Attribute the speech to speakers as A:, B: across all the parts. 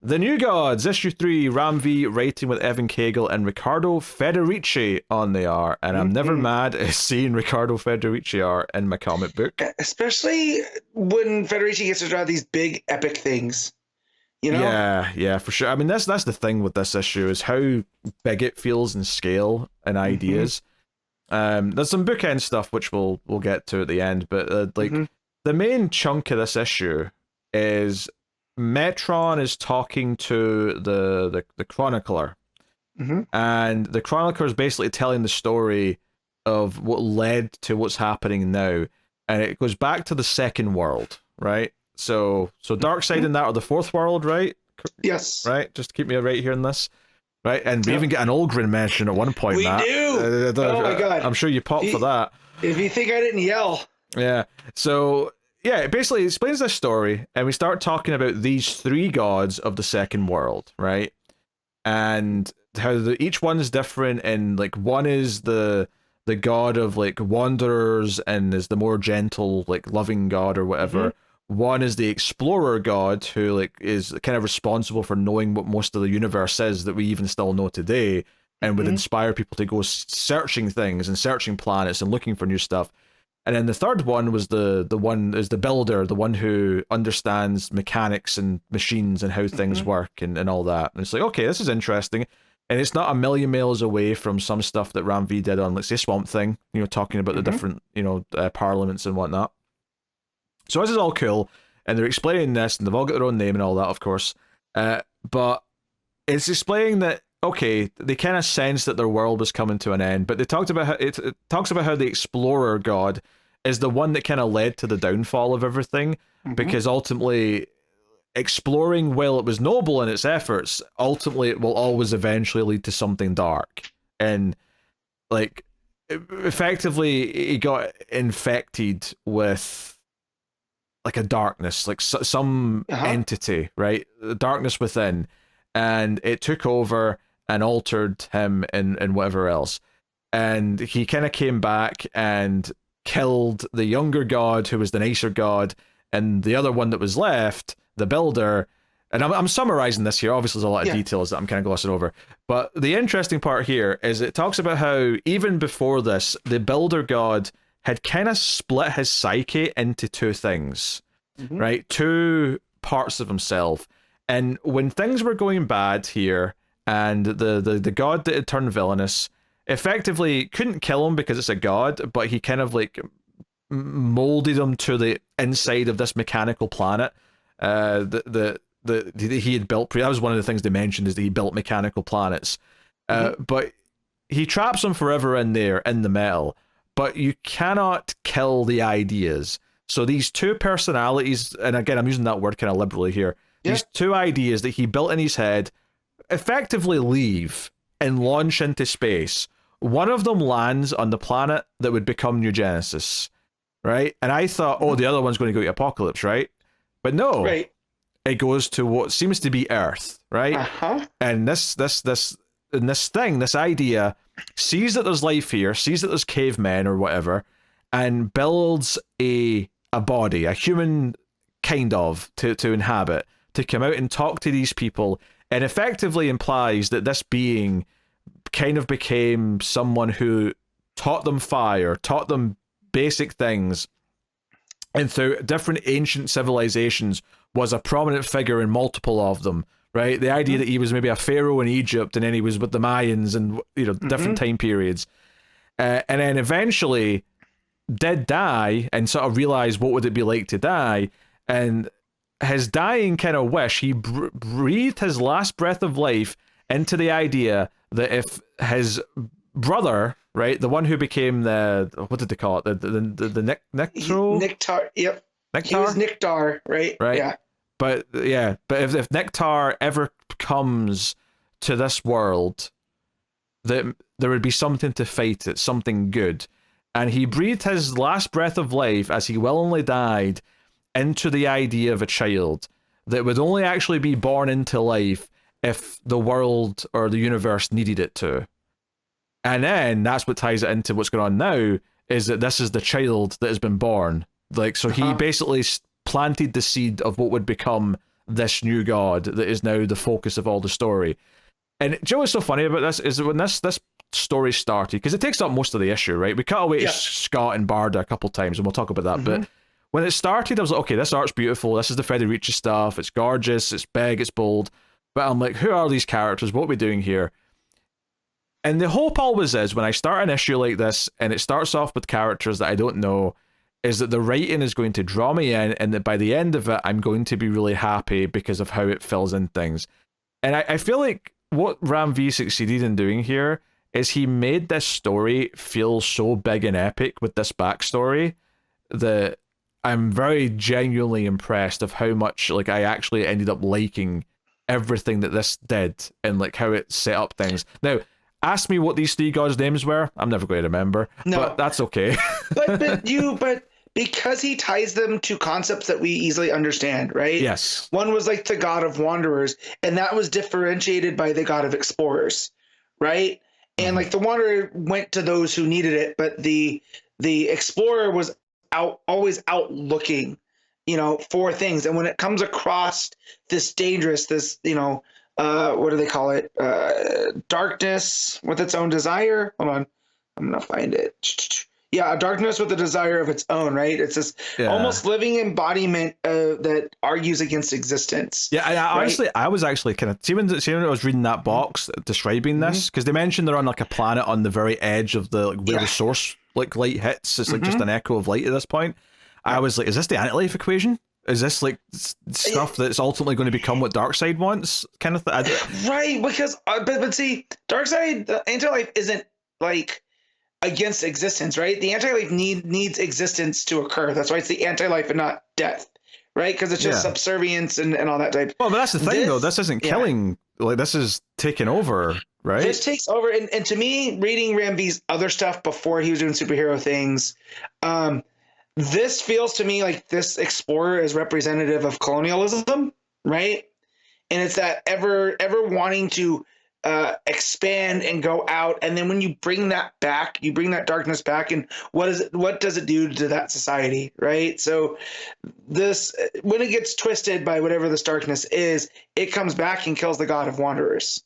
A: The New Gods, issue 3, Ram V, writing with Evan Cagle and Riccardo Federici on the art. And I'm never mad at seeing Riccardo Federici art in my comic book.
B: Especially when Federici gets to draw these big epic things. You know?
A: Yeah, for sure. I mean, that's the thing with this issue, is how big it feels in scale and ideas. There's some bookend stuff which we'll get to at the end, but the main chunk of this issue is Metron is talking to the Chronicler, and the Chronicler is basically telling the story of what led to what's happening now, and it goes back to the second world, right? So Darkseid and that are the fourth world, right?
B: Yes.
A: Right? Just to keep me right here in this. Right? And we even get an Olgrin mention at one point,
B: we
A: Matt.
B: do! Oh my god.
A: I'm sure you popped for that.
B: If you think I didn't yell.
A: Yeah. So, yeah, it basically explains this story, and we start talking about these three gods of the second world, right? And how each one's different, and like one is the god of like wanderers and is the more gentle, like loving god or whatever. One is the explorer god, who like is kind of responsible for knowing what most of the universe is that we even still know today, and would inspire people to go searching things and searching planets and looking for new stuff. And then the third one was the one is the builder, the one who understands mechanics and machines and how things work and all that. And it's like, okay, this is interesting. And it's not a million miles away from some stuff that Ram V did on, let's say, Swamp Thing, you know, talking about the different, you know, parliaments and whatnot. So this is all cool, and they're explaining this, and they've all got their own name and all that, of course. But it's explaining that, okay, they kind of sense that their world was coming to an end, but they talked about how it talks about how the explorer god is the one that kind of led to the downfall of everything, because ultimately exploring, while it was noble in its efforts, ultimately it will always eventually lead to something dark. And like effectively he got infected with like a darkness, like some entity, right? The darkness within, and it took over and altered him and whatever else. And he kind of came back and killed the younger god, who was the nicer god, and the other one that was left, the builder. And I'm summarizing this here. Obviously, there's a lot of details that I'm kind of glossing over. But the interesting part here is it talks about how even before this, the builder god had kind of split his psyche into two things, right? Two parts of himself. And when things were going bad here, and the god that had turned villainous effectively couldn't kill him because it's a god, but he kind of like molded him to the inside of this mechanical planet that he had built. That was one of the things they mentioned, is that he built mechanical planets. But he traps him forever in there, in the metal. But you cannot kill the ideas. So these two personalities, and again, I'm using that word kind of liberally here, these two ideas that he built in his head effectively leave and launch into space. One of them lands on the planet that would become New Genesis, right? And I thought, oh, the other one's going to go to Apocalypse, right? But no, it goes to what seems to be Earth, right? And this idea sees that there's life here, sees that there's cavemen or whatever, and builds a body, a human kind of, to inhabit, to come out and talk to these people, and effectively implies that this being kind of became someone who taught them fire, taught them basic things, and through different ancient civilizations was a prominent figure in multiple of them. Right, the idea that he was maybe a pharaoh in Egypt, and then he was with the Mayans, and you know, different time periods, and then eventually did die, and sort of realized what would it be like to die, and his dying kind of wish, he breathed his last breath of life into the idea that if his brother, right, the one who became the, what did they call it, the
B: Nectar, yep,
A: Nectar?
B: He was Nectar, right? Yeah.
A: But if Nectar ever comes to this world, that there would be something to fight it, something good. And he breathed his last breath of life as he willingly died into the idea of a child that would only actually be born into life if the world or the universe needed it to. And then that's what ties it into what's going on now, is that this is the child that has been born. Like, so he basically planted the seed of what would become this new god that is now the focus of all the story. And do you know what's so funny about this is that when this story started, because it takes up most of the issue, right? We cut away to Scott and Barda a couple times, and we'll talk about that. But when it started, I was like, okay, this art's beautiful. This is the Federici stuff. It's gorgeous. It's big. It's bold. But I'm like, who are these characters? What are we doing here? And the hope always is when I start an issue like this, and it starts off with characters that I don't know, is that the writing is going to draw me in, and that by the end of it, I'm going to be really happy because of how it fills in things. And I feel like what Ram V succeeded in doing here is he made this story feel so big and epic with this backstory that I'm very genuinely impressed of how much like I actually ended up liking everything that this did and like how it set up things. Now, ask me what these three gods' names were. I'm never going to remember. No, but that's okay.
B: but because he ties them to concepts that we easily understand, right?
A: Yes.
B: One was like the god of wanderers, and that was differentiated by the god of explorers, right? And like the wanderer went to those who needed it, but the explorer was always out looking, for things. And when it comes across this dangerous, what do they call it? Darkness with its own desire. Hold on, I'm gonna find it. Yeah, a darkness with a desire of its own, right? It's this almost living embodiment that argues against existence.
A: Yeah, I was actually kind of see when I was reading that box describing this, because they mentioned they're on like a planet on the very edge of the where the source like light hits. It's like just an echo of light at this point. I was like, is this the anti-life equation? Is this like stuff that's ultimately going to become what Darkseid wants, kind of thing?
B: Right, because but see, Darkseid, the anti-life isn't like against existence, right? The anti-life needs existence to occur. That's why it's the anti-life and not death, right? Because it's just subservience and all that type.
A: Well, but that's the thing, though. This isn't killing. Like, this is taking over, right?
B: This takes over. And to me, reading Ram V's other stuff before he was doing superhero things, this feels to me like this explorer is representative of colonialism, right? And it's that ever wanting to expand and go out, and then when you bring that back, you bring that darkness back, and what does it do to that society, right? So this, when it gets twisted by whatever this darkness is, it comes back and kills the god of wanderers,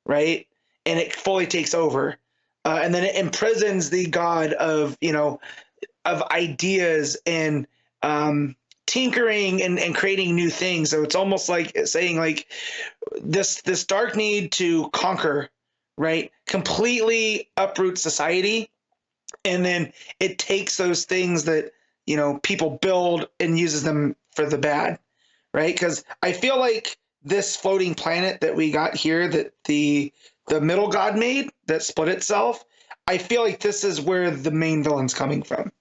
B: right? And it fully takes over, and then it imprisons the god of of ideas and tinkering and creating new things. So it's almost like saying like this dark need to conquer, right, completely uproot society, and then it takes those things that people build and uses them for the bad, right? Because I feel like this floating planet that we got here, that the middle god made, that split itself, I feel like this is where the main villain's coming from.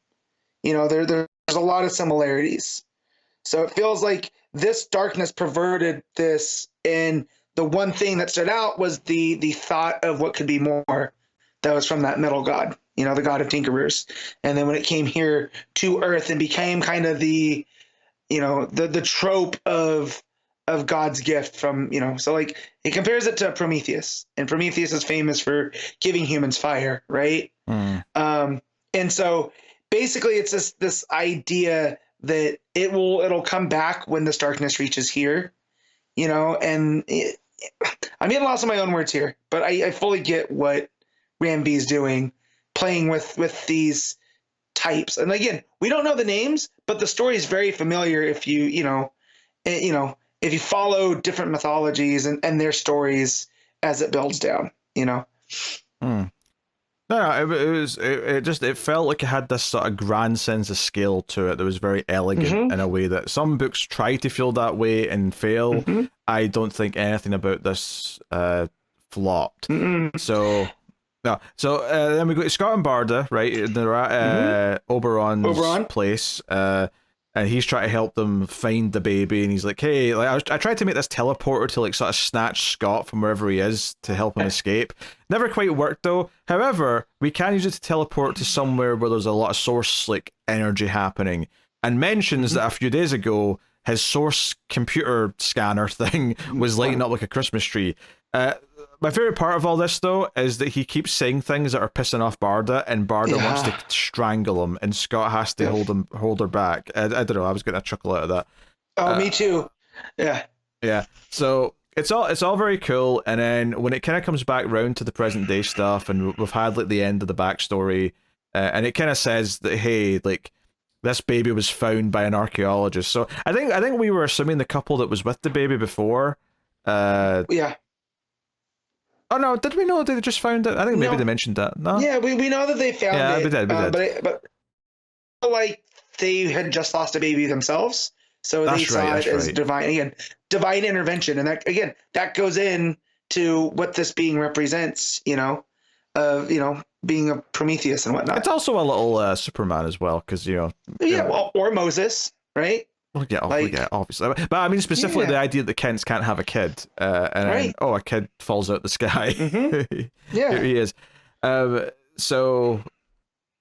B: There's a lot of similarities. So it feels like this darkness perverted this, and the one thing that stood out was the thought of what could be more that was from that middle god, the god of tinkerers. And then when it came here to Earth and became kind of the trope of God's gift from, so like he compares it to Prometheus, and Prometheus is famous for giving humans fire, right? And so basically it's this idea that it'll come back when this darkness reaches here, and I'm getting lost in my own words here, but I fully get what Ram V is doing, playing with these types. And again, we don't know the names, but the story is very familiar if if you follow different mythologies and their stories as it builds down,
A: No, it felt like it had this sort of grand sense of scale to it that was very elegant in a way that some books try to feel that way and fail. I don't think anything about this flopped. So no, so then we go to Scott and Barda, right? They're at Oberon's place, and he's trying to help them find the baby, and he's like, hey, like, I tried to make this teleporter to like sort of snatch Scott from wherever he is to help him escape. Never quite worked though. However, we can use it to teleport to somewhere where there's a lot of source like energy happening, and mentions that a few days ago his source computer scanner thing was lighting up like a Christmas tree. My favorite part of all this, though, is that he keeps saying things that are pissing off Barda, and Barda wants to strangle him, and Scott has to hold her back. I don't know. I was getting a chuckle out of that.
B: Oh, me too. Yeah.
A: Yeah. So it's all very cool, and then when it kind of comes back round to the present day stuff, and we've had like the end of the backstory, and it kind of says that hey, like this baby was found by an archaeologist. So I think we were assuming the couple that was with the baby before.
B: Yeah.
A: Oh no, did we know they just found it? I think maybe they
B: No.
A: mentioned that. No.
B: Yeah, we know that they found
A: Yeah, we
B: it,
A: did. We did.
B: but like they had just lost a baby themselves, so they
A: That's right.
B: saw it
A: That's
B: as
A: right.
B: divine intervention, and that goes in to what this being represents, of being a Prometheus and
A: It's
B: whatnot.
A: also a little Superman as well, because
B: Yeah, well, or Moses, right?
A: yeah,
B: Like,
A: obviously. But I mean specifically
B: yeah,
A: the idea that the Kents can't have a kid, and then
B: right.
A: a kid falls out the sky.
B: Mm-hmm.
A: Here
B: Yeah.
A: he is. So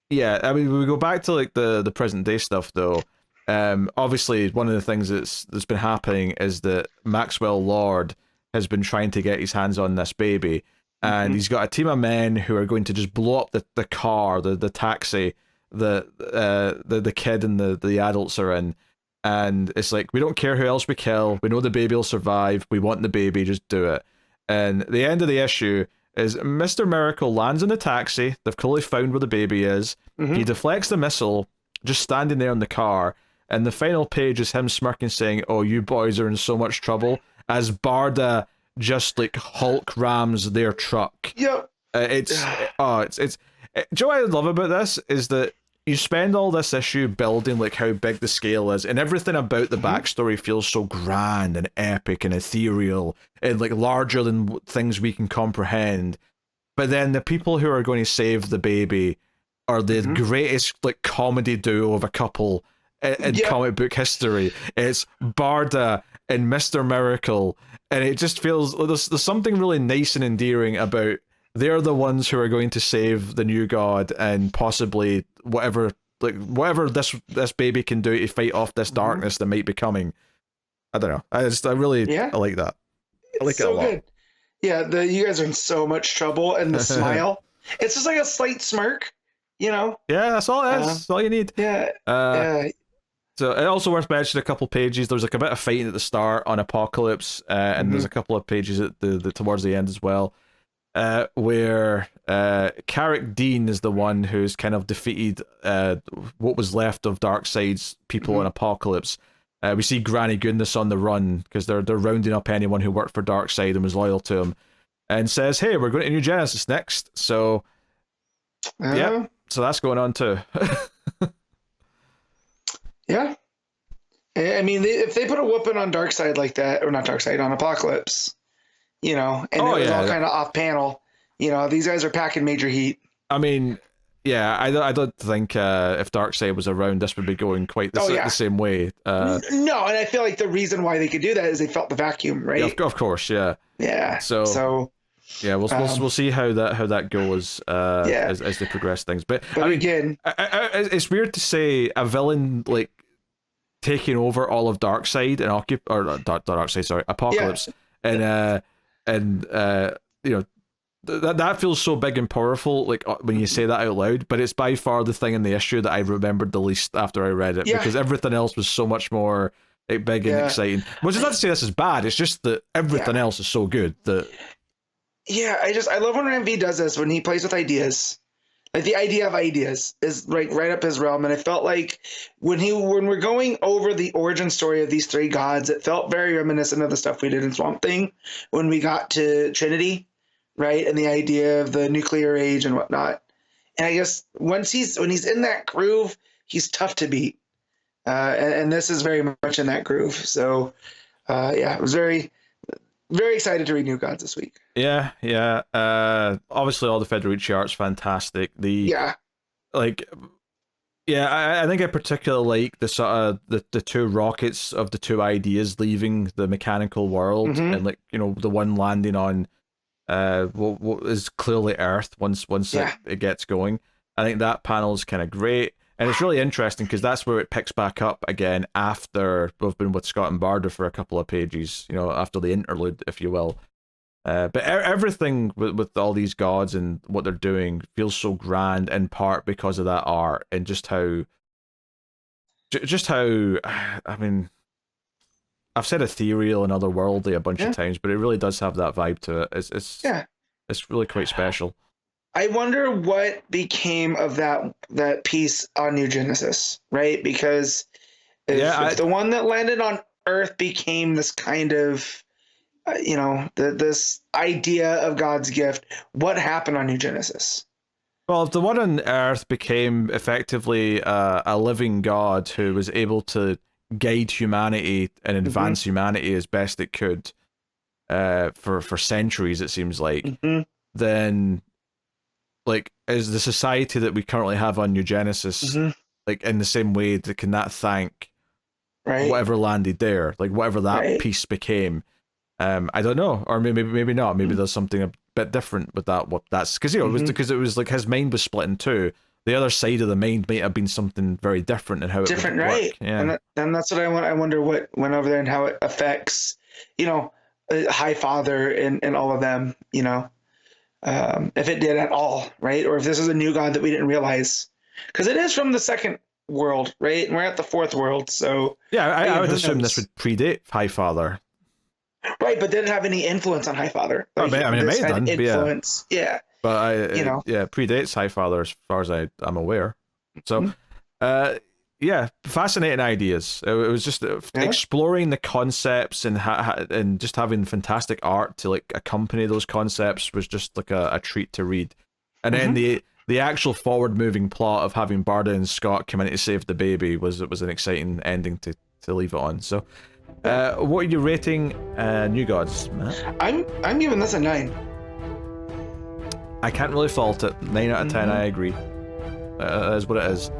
A: yeah, I mean we go back to like the present day stuff though. Obviously one of the things that's been happening is that Maxwell Lord has been trying to get his hands on this baby, and
B: Mm-hmm.
A: he's got a team of men who are going to just blow up the car, the taxi, the kid and the adults are in. And it's like, we don't care who else we kill. We know the baby will survive. We want the baby. Just do it. And the end of the issue is Mr. Miracle lands in the taxi. They've clearly found where the baby is. He
B: Mm-hmm.
A: deflects the missile, just standing there in the car. And the final page is him smirking, saying, "Oh, you boys are in so much trouble." As Barda just like Hulk rams their truck.
B: Yep.
A: It's oh, it's. Do you know what I love about this is that you spend all this issue building like how big the scale is, and everything about the
B: Mm-hmm.
A: backstory feels so grand and epic and ethereal and like larger than things we can comprehend. But then the people who are going to save the baby are the
B: Mm-hmm.
A: greatest like comedy duo of a couple in
B: Yep.
A: comic book history. It's Barda and Mr. Miracle, and it just feels there's something really nice and endearing about they're the ones who are going to save the new god and possibly whatever this baby can do to fight off this
B: Mm-hmm.
A: darkness that might be coming. I don't know. I
B: Yeah.
A: like that. I
B: It's
A: like it a
B: so
A: lot.
B: good. Yeah, you guys are in so much trouble, and the smile. It's just like a slight smirk, you know.
A: Yeah, that's all it is.
B: Uh,
A: That's all you need.
B: yeah,
A: Uh,
B: yeah.
A: So it also worth mentioning a couple pages. There's like a bit of fighting at the start on Apocalypse, and there's
B: Mm-hmm.
A: a couple of pages at the towards the end as well, where Carrick Dean is the one who's kind of defeated what was left of Darkseid's people in
B: Mm-hmm.
A: Apocalypse. We see Granny Goodness on the run because they're rounding up anyone who worked for Darkseid and was loyal to him, and says, "Hey, we're going to New Genesis next." So yep,
B: Uh,
A: so that's going on too.
B: yeah. I mean, if they put a whooping on Darkseid like that, or not Darkseid, on Apocalypse, and
A: Oh
B: it was all
A: yeah,
B: kind of off panel, these guys are packing major heat.
A: I mean, yeah, I don't think if Darkseid was around, this would be going quite
B: Oh
A: the
B: yeah.
A: same way.
B: No, and I feel like the reason why they could do that is they felt the vacuum,
A: Yeah,
B: right?
A: of course, yeah.
B: Yeah.
A: So
B: So,
A: yeah, we'll see how that goes
B: yeah.
A: as they progress things. But
B: But
A: I mean,
B: again,
A: it's weird to say a villain like taking over all of Darkseid and Darkseid, sorry,
B: yeah,
A: Apocalypse, and you know that feels so big and powerful like when you say that out loud, but it's by far the thing in the issue that I remembered the least after I read it,
B: yeah,
A: because everything else was so much more like, big and
B: yeah,
A: exciting, which is not to say this is bad, it's just that everything
B: yeah.
A: else is so good that
B: Yeah, I love when Ram V does this, when he plays with ideas. Like the idea of ideas is right up his realm. And I felt like when we're going over the origin story of these three gods, it felt very reminiscent of the stuff we did in Swamp Thing when we got to Trinity, right? And the idea of the nuclear age and whatnot. And I guess when he's in that groove, he's tough to beat. And this is very much in that groove. So yeah, I was very, very excited to read New Gods this week.
A: yeah. Obviously all the Federici art's fantastic. The
B: Yeah.
A: like yeah, I think I particularly like the sort of the two rockets of the two ideas leaving the mechanical world,
B: Mm-hmm.
A: and like the one landing on what is clearly Earth once
B: Yeah.
A: it gets going. I think that panel is kind of great, and it's really interesting because that's where it picks back up again after we've been with Scott and Barda for a couple of pages, after the interlude, if you will. But everything with all these gods and what they're doing feels so grand, in part because of that art and just how I mean, I've said ethereal and otherworldly a bunch
B: Yeah.
A: of times, but it really does have that vibe to it. It's really quite special.
B: I wonder what became of that piece on New Genesis, right? Because if the one that landed on Earth became this kind of, this idea of God's gift, what happened on New Genesis?
A: Well, if the one on Earth became effectively a living God who was able to guide humanity and advance humanity as best it could for centuries, it seems like, then, like, is the society that we currently have on New Genesis, like, in the same way that can that thank whatever landed there, like whatever that piece became? I don't know, or maybe not. Maybe there's something a bit different with that. What that's because it was like his mind was split in two. The other side of the mind might have been something very different in how it would work. Yeah,
B: and that's what I want. I wonder what went over there and how it affects, High Father and all of them. If it did at all, right? Or if this is a new God that we didn't realize, because it is from the second world, right? And we're at the fourth world, so
A: yeah, I would assume this would predate High Father.
B: Right, but didn't have any influence on High Father.
A: Like, I mean, it may have done.
B: Influence, yeah.
A: But predates High Father as far as I'm aware. So, fascinating ideas. It was just exploring the concepts and just having fantastic art to like accompany those concepts was just like a treat to read. And then the actual forward moving plot of having Barda and Scott come in to save the baby was an exciting ending to leave it on. So. What are you rating New Gods, Matt?
B: I'm giving this a 9.
A: I can't really fault it. 9 out of 10, I agree. That is what it is.